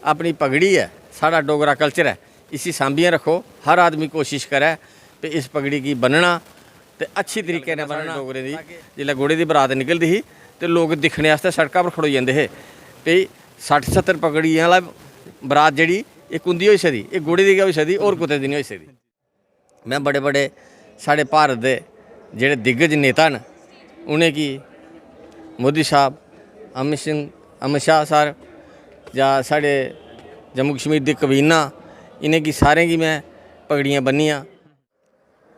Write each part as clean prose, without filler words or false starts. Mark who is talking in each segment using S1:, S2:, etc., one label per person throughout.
S1: अपनी पगड़ी है, साड़ा डोगरा कल्चर है, इसी सांभियां रखो। हर आदमी कोशिश करे कि इस पगड़ी की बनना तो अच्छी तरीके ने बनना। डोगरे दी जिसलै घोड़े की बरात निकलती ही तो लोग दिखने वास्ते सड़कों पर खड़ोई जाते हैं भी 60-70 पगड़ियां वाला बरात जी एक उंदी होई सकदी, एक घोड़े की होई सकदी और कुत्ते दी नहीं होई सकदी। मैं बड़े बड़े साढ़े भारत के जेह्ड़े दिग्गज नेता न उनेंगी मोदी साहब, अमित शाह सर या साढ़े जम्मू कश्मीर दी कबीना इनेंगी सारें गी मैं पगड़ियां बन्नियां।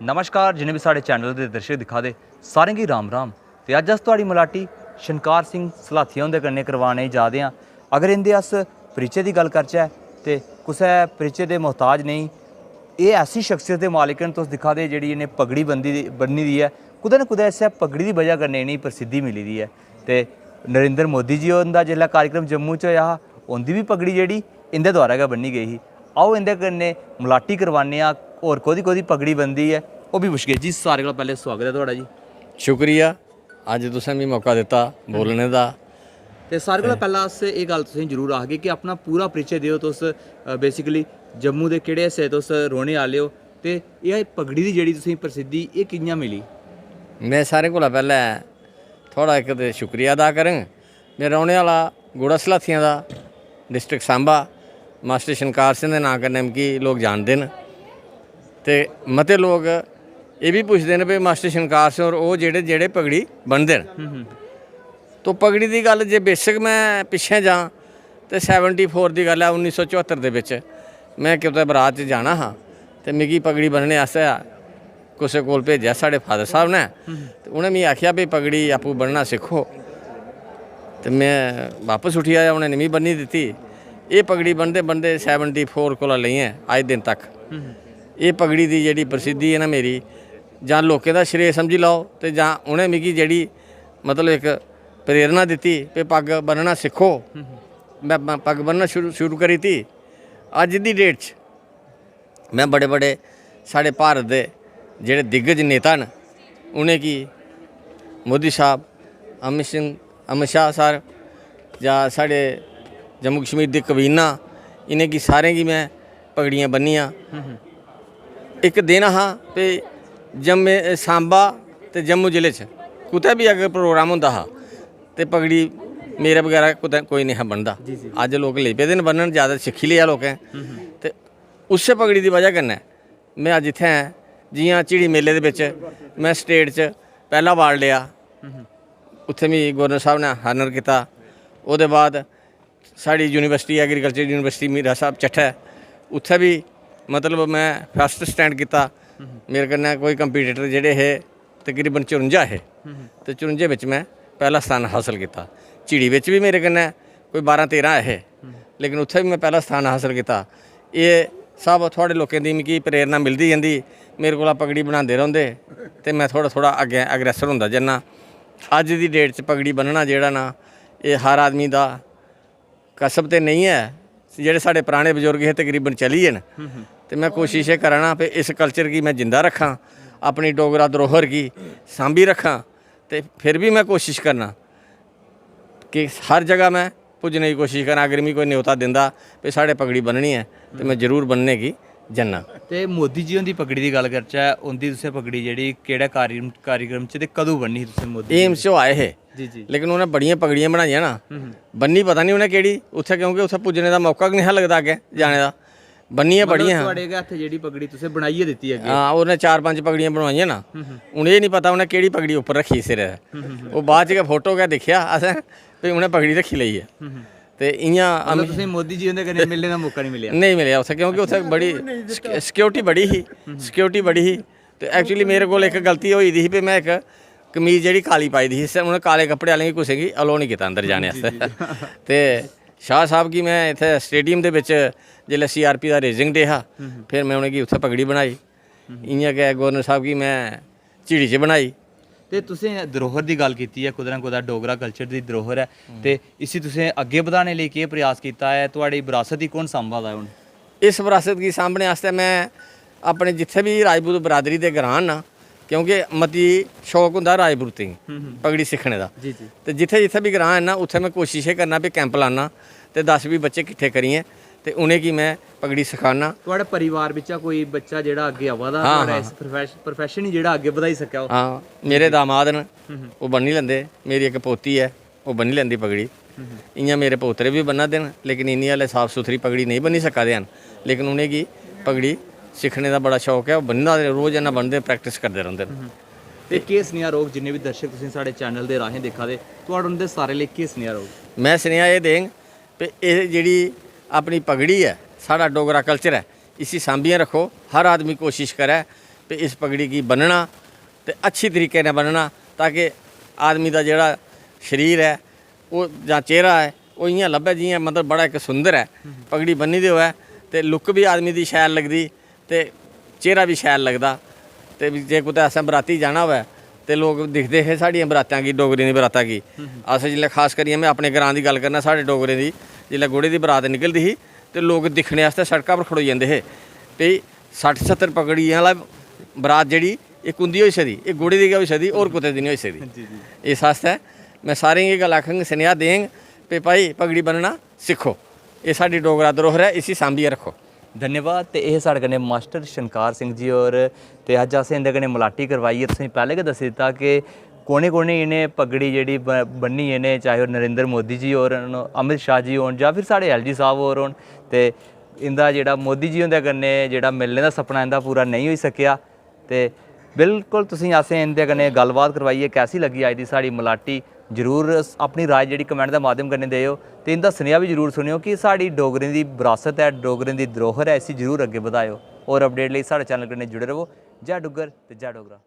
S2: नमस्कार, जिन्हें भी साढ़े चैनल के दर्शक दिखा दे सारें गी राम राम। ते अज्ज अस तुहाड़ी मलाटी शनकार सिंह सलाथिया हुंदे कन्नै करवाने जा दे आं। अगर इंदे अस परिचय की गल करचै ते कुसै परिचय दे मोहताज नहीं। ये ऐसी शख्सियत दे मालिक न, तुस दिखा दे जिहड़ी इन्हें पगड़ी बन्नी दी है, कुदै ना कुदै इस्सै पगड़ी की वजह कन्नै इन्हें प्रसिद्धि मिली दी है। ते नरेंद्र मोदी जी हुंदा जिसलै कार्यक्रम जम्मू च होया हा उंदी भी पगड़ी जिहड़ी इंदे द्वारा गै बन्नी गई ही। आओ इंदे कन्नै मलाटी करवाने आं, होर कोह्दी पगड़ी बनदी है वो भी पुछगे। जी सारे कोला पैह्ले स्वागत है तुहाड़ा जी।
S1: शुक्रिया, अज तुसें मिगी मौका दिता बोलने का।
S2: तो सारे कोला पैह्ला अस एह् गल्ल तुसेंगी जरूर आखगे कि अपना पूरा परिचय दिओ। तुस बेसिकली जम्मू के केह्ड़े हिस्से तुस रौह्ने आह्ले हो ते एह् पगड़ी दी जेह्ड़ी तुसेंगी प्रसिद्धि एह् कि'यां मिली?
S1: मैं सारें कोला पैह्ले थोड़ा एक ते शुक्रिया अदा करङ। मैं रौह्ने आह्ला गुड़ा सलाथियां दा, डिस्ट्रिक्ट सांबा। मास्टर शनकार सिंह दे नां कन्नै मिगी लोग जानदे न ते मते लोग ये भी पुछदे न भाई मास्टर शनकार सिंह होर ओह् जेह्ड़े पगड़ी बनदे न। तो पगड़ी की गल जे बेसिक मैं पिछे जां तो 74 की गल है, 1974 दे विच मैं कुतै बरात च जाना हा ते मिगी पगड़ी बनने आस्तै कुसै कोल भेजेआ साढ़े फादर साहब ने। ते उ'नें मिगी आखेआ भाई पगड़ी आपूं बनना सिक्खो। ते मैं वापस उठी आया, उ'नें मिगी बन्नी दित्ती। ये पगड़ी बनदे बनदे 74 कोला लेइयै अज दिन तक ये पगड़ी की जेह्ड़ी प्रसिद्धि है ना मेरी, जां लोकें दा श्रेय समझी लैओ ते जां उ'नें मिगी जेह्ड़ी मतलब एक प्रेरणा दित्ती कि पग बनना सिक्खो। मैं पग बनना शुरू करी थी। अज दी डेट च मैं बड़े बड़े साढ़े भारत के जेह्ड़े दिग्गज नेता न उनेंगी मोदी साहब, अमित शाह सर या साढ़े जम्मू कश्मीर दी कबीना इनेंगी सारें गी मैं पगड़ियां बन्नियां। एक दिन हा ते सांबा ते जम्मू जिले च कुतै भी अगर प्रोग्राम होंदा हा ते पगड़ी मेरे बगैरा कुतै कोई नहीं हा बनदा। अज लोग लेई पेदे न बनन, ज़्यादा सिक्खी लिया लोकें। ते उस्सै पगड़ी की वजह कन्नै मैं अज इत्थै ऐं। जियां झिड़ी मेले दे विच मैं स्टेट च पहला अवार्ड लिया, उत्थे मिगी गवर्नर साहब ने हानर किया। ओहदे बाद साड़ी यूनिवर्सिटी एग्रीकल्चर यूनिवर्सिटी मीरा साहब चट्ठै उत्थे भी मतलब मैं फस्ट स्टैंड किया। मेरे कन्नै कोई कंपीटीटर जेह्ड़े हे तकरीबन 54 हे ते 54 बिच मैं पहला स्थान हासिल किया। झिड़ी बिच भी मेरे कन्नै कोई 12-13 है, लेकिन उत्थे भी मैं पहला स्थान हासिल किया। ये सब थोड़े लोगों की मिगी प्रेरणा मिलती जंदी, मेरे को पगड़ी बनाते रौंदे ते मैं थोड़ा अग्गें अग्रैसर होंदा जन्ना। अज की डेट च पगड़ी बनना जेह्ड़ा ना ये हर आदमी का कसब तो नहीं है। जेह्ड़े साढ़े पुराने बजुर्ग हे तकरीबन चली गे न ते मैं कोशिश करा ना इस कल्चर की मैं जिंदा रखां, अपनी डोगरा धरोहर की सांभी रखां। ते फिर भी मैं कोशिश करना कि हर जगह मैं पुज्जने की कोशिश करां। अगर मिगी कोई न्योता दिंदा भी साढ़े पगड़ी बननी है तो मैं जरूर बनने की जन्ना।
S2: ते मोदी जी हुंदी पगड़ी की गल करचै, उंदी तुसें पगड़ी जेह्ड़ी केह्ड़े कार्यक्रम च ते कदूं बननी ही तुसें? मोदी
S1: एम्स च आए हे
S2: जी,
S1: लेकिन उन्हें बड़ियां पगड़ियां बनाइयां ना, बन्नी पता नहीं उन्हें केड़ी उत्थे, क्योंकि उत्थे पुज्जने का मौका नहीं लगता अग्गे जाने का। बन्नियां बड़ियां
S2: तुहाड़े हत्थ जेह्ड़ी पगड़ी तुसें बनाइयै दित्ती है?
S1: हाँ, उन्हें 4-5 पगड़ियां बनवाइयां ना। उन्हें ये नहीं पता उन्हें केड़ी पगड़ी उप्पर रखी सिरै। वो बाद च गै फोटो गै दिक्खेआ असें भी उन्हें पगड़ी रखी लेई है। ते इ'यां
S2: तुसें मोदी जी हुंदे कन्नै मिलने का मौका नहीं मिलेआ?
S1: नहीं मिलेआ उत्थे, क्योंकि उत्थे बड़ी सिक्योरिटी बड़ी ही। ते एक्चुअली मेरे कोल एक गलती होई दी ही भी मैं एक कमीज जेह्ड़ी काली पाई दी ही, उन्हें काले कपड़े आह्लें गी कुसै गी अलो नहीं कीता अंदर जाने आस्तै। ते शाह साहब की मैं इत्थे स्टेडियम दे विच जिसलै CRP दा रेजिंग डे हा, फिर मैं उनेंगी उत्थे पगड़ी बनाई। इ'यां गै गवर्नर साहब की मैं झिड़ी च बनाई।
S2: ते तुसें धरोहर की गल कीती है, कुदै ना कुदै डोगरा कल्चर की धरोहर है ते इसी तुसें अग्गे बधाने लिए केह् प्रयास कीता है? तुहाड़ी विरासत गी कौन सांभा दा है हुण?
S1: इस विरासत गी सांभने आस्तै मैं अपने जित्थे भी राजपूत बरादरी दे ग्रां न, क्योंकि मती शौक होंदा राजपूतें गी पगड़ी सिक्खने का। ते जित्थे जित्थे भी ग्रां है ना उत्थे मैं कोशिश करना भी कैंप लाना ਤੇ 10-20 ਬੱਚੇ ਇਕੱਠੇ ਕਰੀਏ ਤੇ ਉਹਨੇ ਕੀ ਮੈਂ ਪਗੜੀ ਸਿਖਾਉਣਾ।
S2: ਤੁਹਾਡੇ ਪਰਿਵਾਰ ਵਿੱਚ ਕੋਈ ਬੱਚਾ ਜਿਹੜਾ ਅੱਗੇ ਆਵਾਦਾ
S1: ਹਾਂ,
S2: ਤੁਹਾਡਾ ਇਸ ਪ੍ਰੋਫੈਸ਼ਨ ਹੀ ਜਿਹੜਾ ਅੱਗੇ ਵਧਾਈ ਸਕਿਆ ਉਹ?
S1: ਹਾਂ, ਮੇਰੇ ਦਾਮਾਦ ਨੇ ਉਹ ਬੰਨੀ ਲੈਂਦੇ, ਮੇਰੀ ਇੱਕ ਪੋਤੀ ਹੈ ਉਹ ਬੰਨੀ ਲੈਂਦੀ ਪਗੜੀ। इयां मेरे पोतरे भी बना देन, लेकिन इन्नी वाले साफ सुथरी पगड़ी नहीं बनी सका दे, लेकिन उन्हें की पगड़ी सीखने का बड़ा शौक है, वो बनना रोज़ इन्ना बनते प्रैक्टिस करते रहते हैं।
S2: ਤੇ ਕੀ ਸੁਨੇਹਾ ਰਹੋਗੇ ਜਿੰਨੇ ਵੀ ਦਰਸ਼ਕ ਤੁਸੀਂ ਸਾਡੇ ਚੈਨਲ ਦੇ ਰਾਹੀਂ ਦੇਖਾ ਦੇ ਤੁਹਾਡੇ ਦੇ ਸਾਰੇ ਲਈ ਕੀ ਸੁਨੇਹਾ ਰਹੋਗੇ?
S1: मैं सुनिया ये देंग भी ये जी अपनी पगड़ी है, साड़ा डोगरा कल्चर है, इसी सांभियाँ रखो। हर आदमी कोशिश करे भी इस पगड़ी की बनना तो अच्छी तरीके ने बनना, ताकि आदमी का जोड़ा शरीर है वो ਜਾਂ चेहरा है वो इयां लभे जियां मतलब बड़ा एक सुंदर है। पगड़ी बन्नी दी होवे ते लुक भी आदमी दी शैल लगदी ते चेहरा भी शैल लगदा। ते जे कुतै असें बराती जाना होवे ते लोग दिखदे हे साड़ियां बरातां की, डोगरें दी बरातां की। अस जिसलै खास करियै मैं अपने ग्रां दी गल्ल करना, साढ़े डोगरें दी जिसलै घोड़े दी बरात निकलदी ही ते लोग दिक्खने आस्तै सड़का पर खड़ोई जंदे हे भई 60-70 पगड़ियां आह्ला बरात जेह्ड़ी इक उंदी होई सकदी, इक घोड़े दी गै होई सकदी, होर कुतै दी नहीं होई सकदी। इस आस्तै मैं सारें गी गल आखंग, सुनेहा देंग भी भाई पगड़ी बनना सिक्खो, ये साडी डोगरा धरोहर है, इसी सांभियै रखो।
S2: धन्यवाद। तो यह साढ़े कन्नै मास्टर शनकार सिंह जी और ते अज्ज असें इंदे कन्नै मलाटी करवाई है। तुसें पैह्लें गै दस्सी दित्ता कि कोने कोने इ'नें पगड़ी जेह्ड़ी बन्नी इ'नें, चाहे ओह् नरेंद्र मोदी जी होर अमित शाह जी होन जां फिर साढ़े LG साहब होर होन, ते इंदा जेह्ड़ा मोदी जी हुंदे कन्नै जेह्ड़ा मिलने दा सपना इंदा पूरा नहीं होई सकेआ। ते बिल्कुल तुसीं असें इंदे कन्नै गल्लबात करवाइयै कैसी लग्गी अज्ज दी साढ़ी मलाटी, जरूर अपनी राय जेह्ड़ी कमेंट दे माध्यम कन्नै देओ। ते इंदा सुनेहा भी जरूर सुनियो कि साढ़ी डोगरें दी विरासत है, डोगरें दी धरोहर है, इसी जरूर अग्गे बधाओ। और अपडेट लेई साढ़े चैनल कन्नै जुड़े रवो। जय डुग्गर ते जय डोगरा।